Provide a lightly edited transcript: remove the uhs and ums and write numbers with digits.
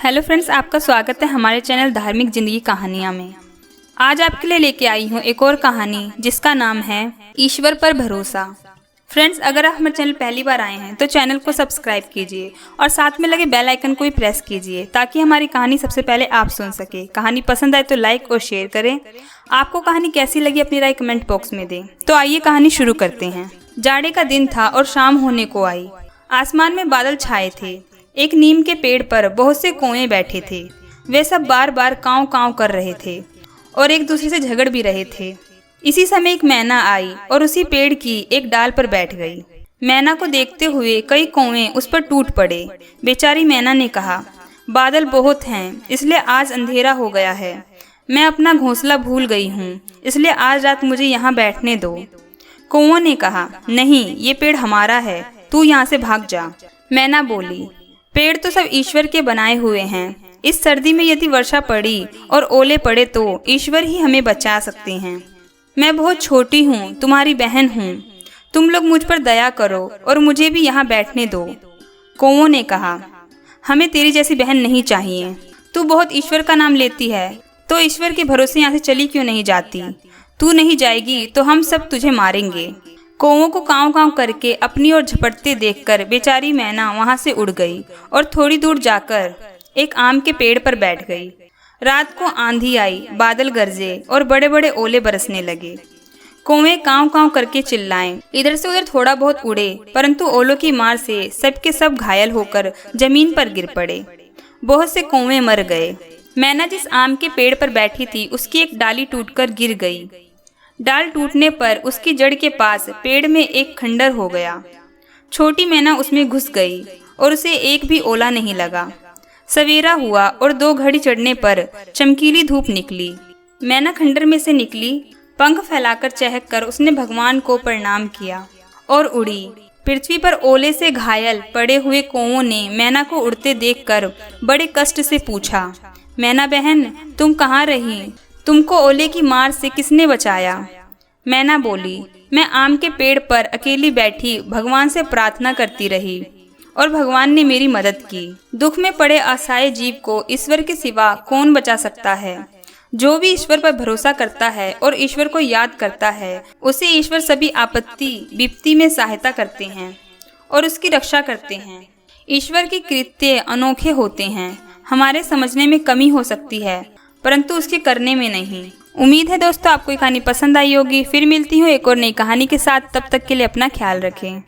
Hello friends, आपका स्वागत है हमारे चैनल धार्मिक जिंदगी कहानियाँ में। आज आपके लिए लेके आई हूँ एक और कहानी जिसका नाम है ईश्वर पर भरोसा। फ्रेंड्स, अगर आप हमारे चैनल पहली बार आए हैं तो चैनल को सब्सक्राइब कीजिए और साथ में लगे बेल आइकन को भी प्रेस कीजिए ताकि हमारी कहानी सबसे पहले आप सुन सके। कहानी पसंद आए तो लाइक और शेयर करें। आपको कहानी कैसी लगी अपनी राय कमेंट बॉक्स में दें। तो आइए कहानी शुरू करते हैं। जाड़े का दिन था और शाम होने को आई। आसमान में बादल छाए थे। एक नीम के पेड़ पर बहुत से कौवे बैठे थे। वे सब बार बार काँव काँव कर रहे थे और एक दूसरे से झगड़ भी रहे थे। इसी समय एक मैना आई और उसी पेड़ की एक डाल पर बैठ गई। मैना को देखते हुए कई कौवे उस पर टूट पड़े। बेचारी मैना ने कहा, बादल बहुत हैं, इसलिए आज अंधेरा हो गया है। मैं अपना घोंसला भूल गई हूँ, इसलिए आज रात मुझे यहाँ बैठने दो। कौवों ने कहा, नहीं, ये पेड़ हमारा है, तू यहाँ से भाग जा। मैना बोली, पेड़ तो सब ईश्वर के बनाए हुए हैं। इस सर्दी में यदि वर्षा पड़ी और ओले पड़े तो ईश्वर ही हमें बचा सकते हैं। मैं बहुत छोटी हूँ, तुम्हारी बहन हूँ। तुम लोग मुझ पर दया करो और मुझे भी यहाँ बैठने दो। कौवों ने कहा, हमें तेरी जैसी बहन नहीं चाहिए। तू बहुत ईश्वर का नाम लेती है, तो ईश्वर के भरोसे यहाँ से चली क्यों नहीं जाती? तू नहीं जाएगी तो हम सब तुझे मारेंगे। कौवों को काँव काँव करके अपनी ओर झपटते देखकर बेचारी मैना वहाँ से उड़ गई और थोड़ी दूर जाकर एक आम के पेड़ पर बैठ गई। रात को आंधी आई, बादल गरजे और बड़े बड़े ओले बरसने लगे। कौवे काँव काँव करके चिल्लाएं, इधर से उधर थोड़ा बहुत उड़े, परंतु ओलों की मार से सबके सब घायल होकर जमीन पर गिर पड़े। बहुत से कौवे मर गए। मैना जिस आम के पेड़ पर बैठी थी उसकी एक डाली टूटकर गिर गई। डाल टूटने पर उसकी जड़ के पास पेड़ में एक खंडर हो गया। छोटी मैना उसमें घुस गई और उसे एक भी ओला नहीं लगा। सवेरा हुआ और 2 घड़ी चढ़ने पर चमकीली धूप निकली। मैना खंडर में से निकली। पंख फैलाकर चहक कर उसने भगवान को प्रणाम किया और उड़ी। पृथ्वी पर ओले से घायल पड़े हुए कौवों ने मैना को उड़ते देखकर बड़े कष्ट से पूछा, मैना बहन, तुम कहाँ रही? तुमको ओले की मार से किसने बचाया? मैना बोली, मैं आम के पेड़ पर अकेली बैठी भगवान से प्रार्थना करती रही और भगवान ने मेरी मदद की। दुख में पड़े असहाय जीव को ईश्वर के सिवा कौन बचा सकता है? जो भी ईश्वर पर भरोसा करता है और ईश्वर को याद करता है, उसे ईश्वर सभी आपत्ति विपत्ति में सहायता करते हैं और उसकी रक्षा करते हैं। ईश्वर के कृत्य अनोखे होते हैं। हमारे समझने में कमी हो सकती है, परंतु उसके करने में नहीं। उम्मीद है दोस्तों आपको ये कहानी पसंद आई होगी। फिर मिलती हूँ एक और नई कहानी के साथ। तब तक के लिए अपना ख्याल रखें।